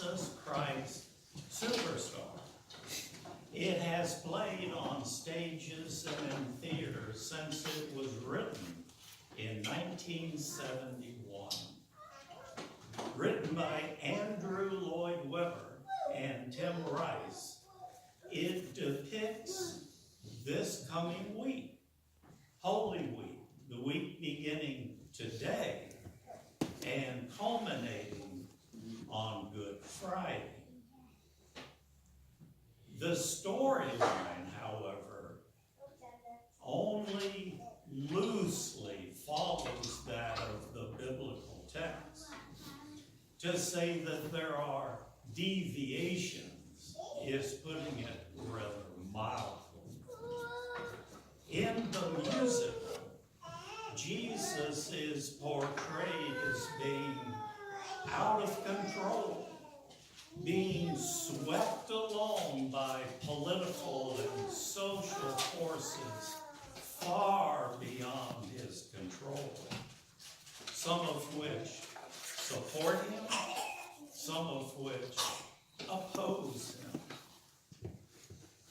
Jesus Christ Superstar. It has played on stages and in theaters since it was written in 1971. Written by Andrew Lloyd Webber and Tim Rice, it depicts this coming week, Holy Week, the week beginning today and culminating on Good Friday. The storyline, however, only loosely follows that of the biblical text. To say that there are deviations is putting it rather mildly. In the musical, Jesus is portrayed as being out of control, being swept along by political and social forces far beyond his control, some of which support him, some of which oppose him.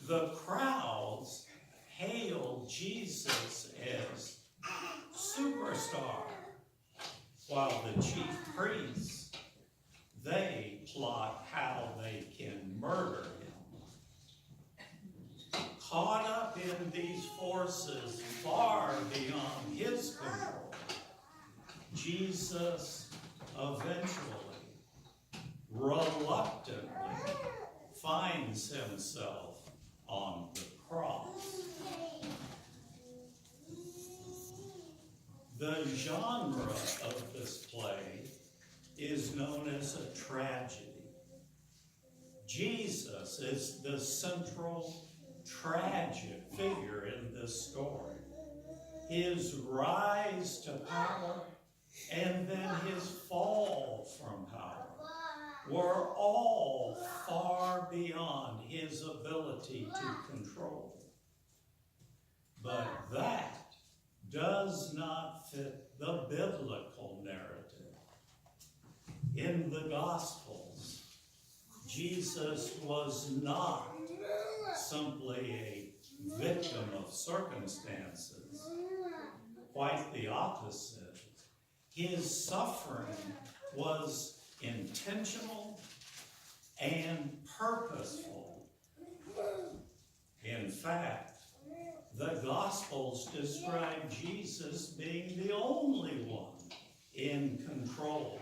The crowds hail Jesus as superstar, while the chief priests, they plot how they can murder him. Caught up in these forces far beyond his control, Jesus eventually, reluctantly, finds himself on the cross. The genre of this play is known as a tragedy. Jesus is the central tragic figure in this story. His rise to power and then his fall from power were all far beyond his ability to control. But that does not fit the biblical narrative. In the Gospels, Jesus was not simply a victim of circumstances. Quite the opposite. His suffering was intentional and purposeful. In fact, the Gospels describe Jesus being the only one in control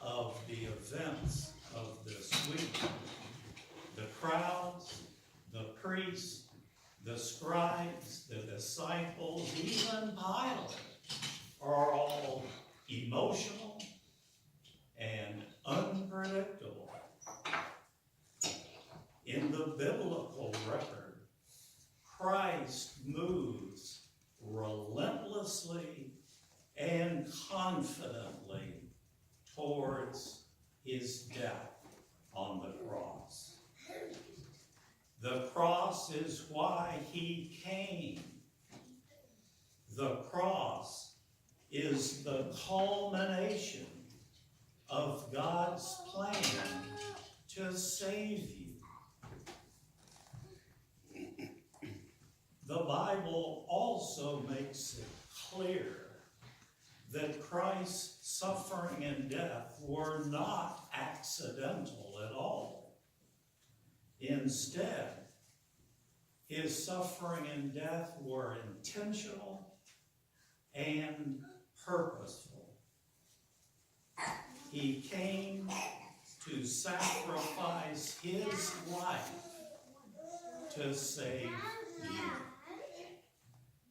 of the events of this week. The crowds, the priests, the scribes, the disciples, even Pilate, are all emotional and unpredictable. In the biblical record, Christ moves relentlessly and confidently towards his death on the cross. The cross is why he came. The cross is the culmination of God's plan to save you. The Bible also makes it clear that Christ's suffering and death were not accidental at all. Instead, his suffering and death were intentional and purposeful. He came to sacrifice his life to save you.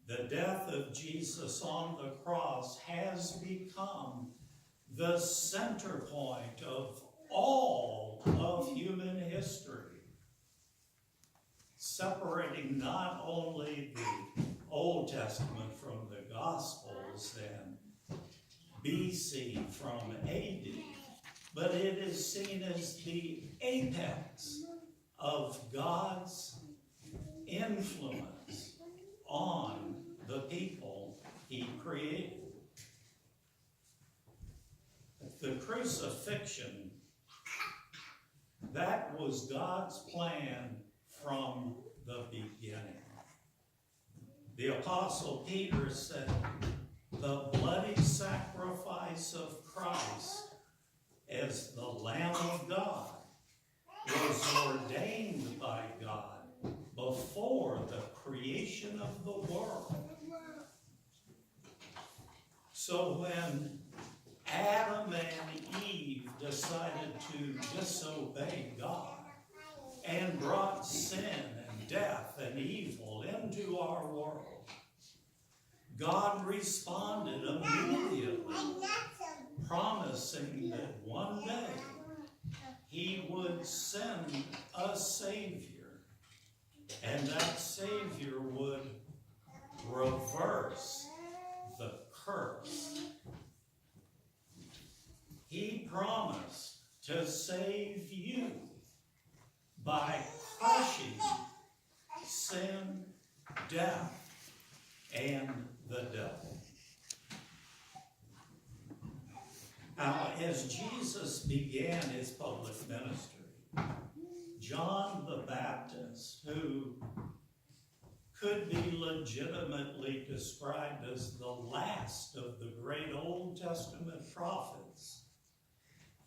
The death of Jesus on the cross has become the center point of all of human history, separating not only the Old Testament from the Gospels and BC from AD, but it is seen as the apex of God's influence on the people he created. The crucifixion That was God's plan from the beginning. The Apostle Peter said, the bloody sacrifice of Christ as the Lamb of God was ordained by God before the creation of the world. So when Adam and Eve decided to disobey God and brought sin and death and evil into our world, God responded immediately, promising that one day he would send a Savior, and that Savior would reverse the curse. He promised to save you by crushing sin, death, and the devil. Now, as Jesus began his public ministry, John the Baptist, who could be legitimately described as the last of the great Old Testament prophets,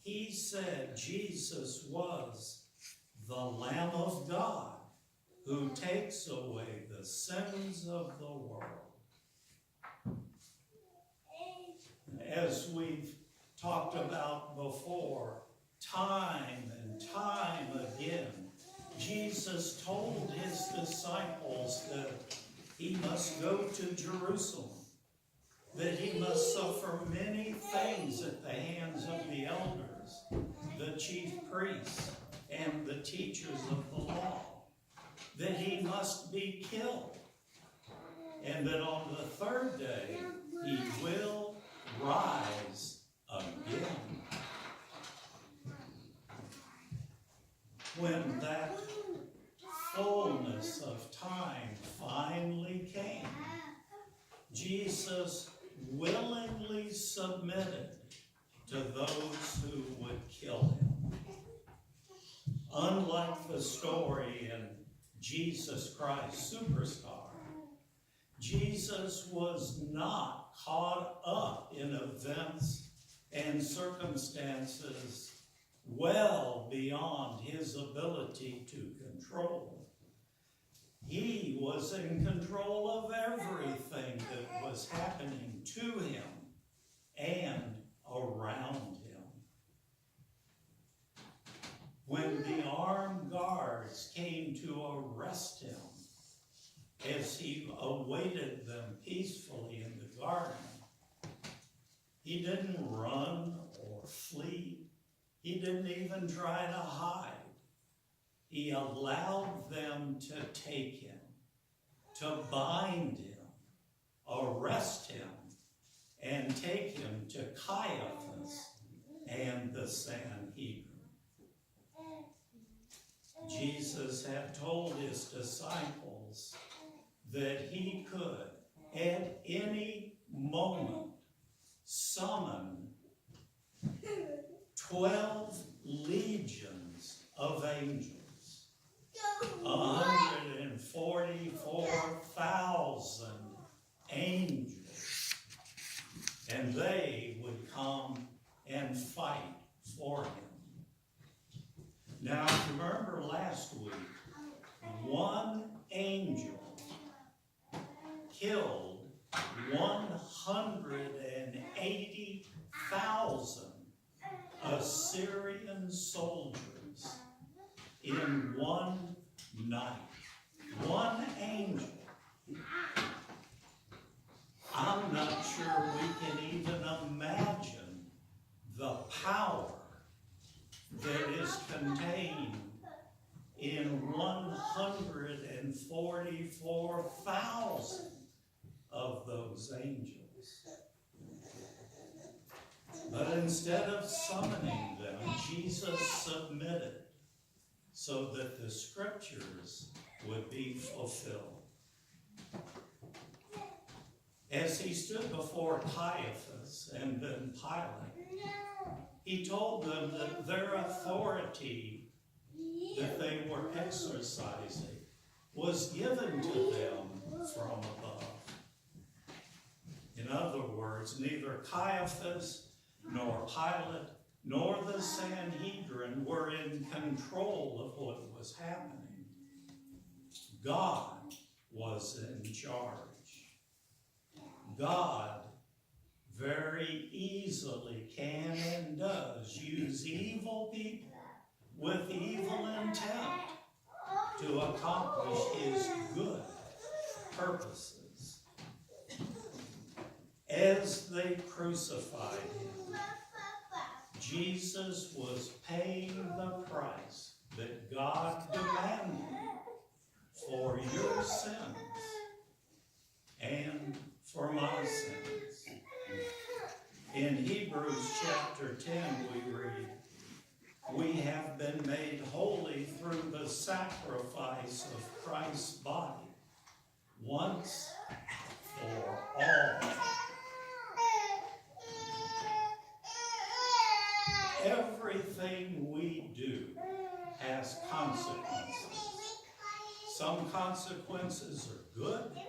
he said Jesus was the Lamb of God who takes away the sins of the world. As we've talked about before, time and time again, Jesus told his disciples that he must go to Jerusalem, that he must suffer many things at the hands of the elders, the chief priests, and the teachers of the law, that he must be killed, and that on the third day he will rise again. When that fullness of time finally came, Jesus willingly submitted to those who would kill him. Unlike the story in Jesus Christ Superstar, Jesus was not caught up in events and circumstances well beyond his ability to control. He was in control of everything that was happening to him and around him. When the armed guards came to arrest him, as he awaited them peacefully in the garden, he didn't run or flee. He didn't even try to hide. He allowed them to take him, to bind him, arrest him, and take him to Caiaphas and the Sanhedrin. Jesus had told his disciples that he could, at any moment, summon 12 legions of angels, 144,000 angels, and they would come and fight for him. Now, if you remember last week, one angel killed 180,000 Assyrian soldiers in one night. One angel. I'm not sure we can even imagine the power that is contained in 144,000 of those angels. But instead of summoning them, Jesus submitted so that the scriptures would be fulfilled. As he stood before Caiaphas and then Pilate, he told them that their authority exercising was given to them from above. In other words, neither Caiaphas, nor Pilate, nor the Sanhedrin were in control of what was happening. God was in charge. God very easily can and does use evil people with evil intent to accomplish his good purposes. As they crucified him, Jesus was paying the price that God demanded for your sins and for my sins. In Hebrews chapter 10 we read, "We have been made holy through the sacrifice of Christ's body, once for all." Everything we do has consequences. Some consequences are good,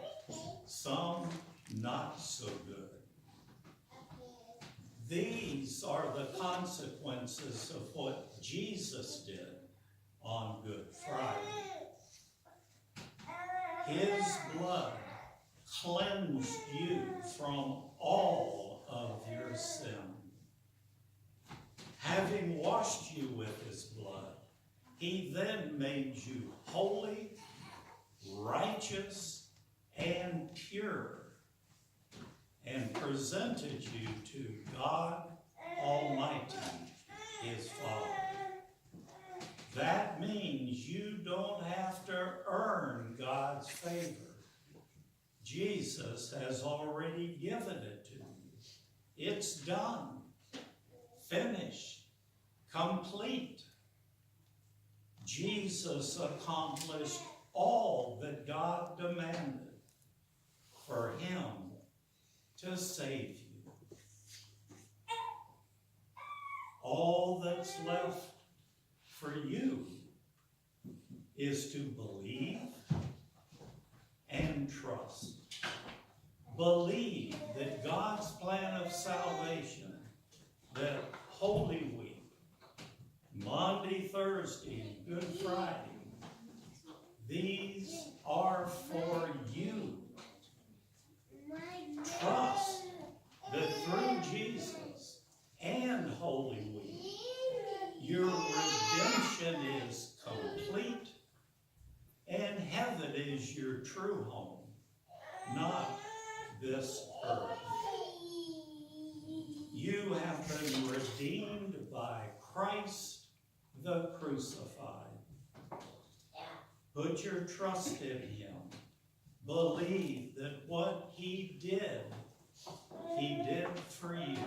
some not so good. These are the consequences of what Jesus did on Good Friday. His blood cleansed you from all of your sin. Having washed you with his blood, he then made you holy, righteous, and pure, and presented you to God Almighty, his Father. That means you don't have to earn God's favor. Jesus has already given it to you. It's done. Finished, complete. Jesus accomplished all that God demanded for him to save you. All that's left for you is to believe and trust. Believe that God's plan of salvation, that Holy Week, Monday, Thursday, Good Friday, these are for you. Trust that through Jesus and Holy Week, your redemption is complete and heaven is your true home, not this earth. You have been redeemed by Christ the crucified. Put your trust in him. Believe that what he did for you.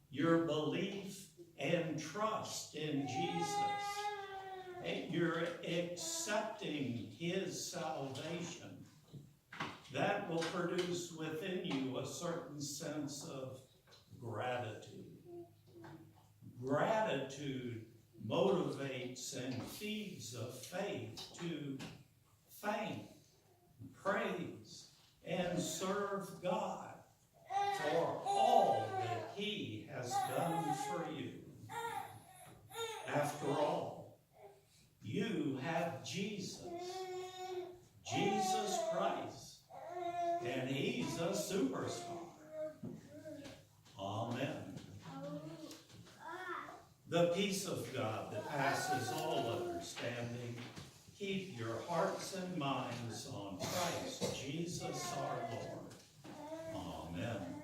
Your belief and trust in Jesus, and you're accepting his salvation, that will produce within you a certain sense of gratitude. Gratitude motivates and feeds a faith to thank, praise, and serve God for all that he has done for you. After all, you have Jesus Christ, and he's a superstar. Amen. The peace of God that passes all understanding, keep your hearts and minds on Christ Jesus our Lord. Amen.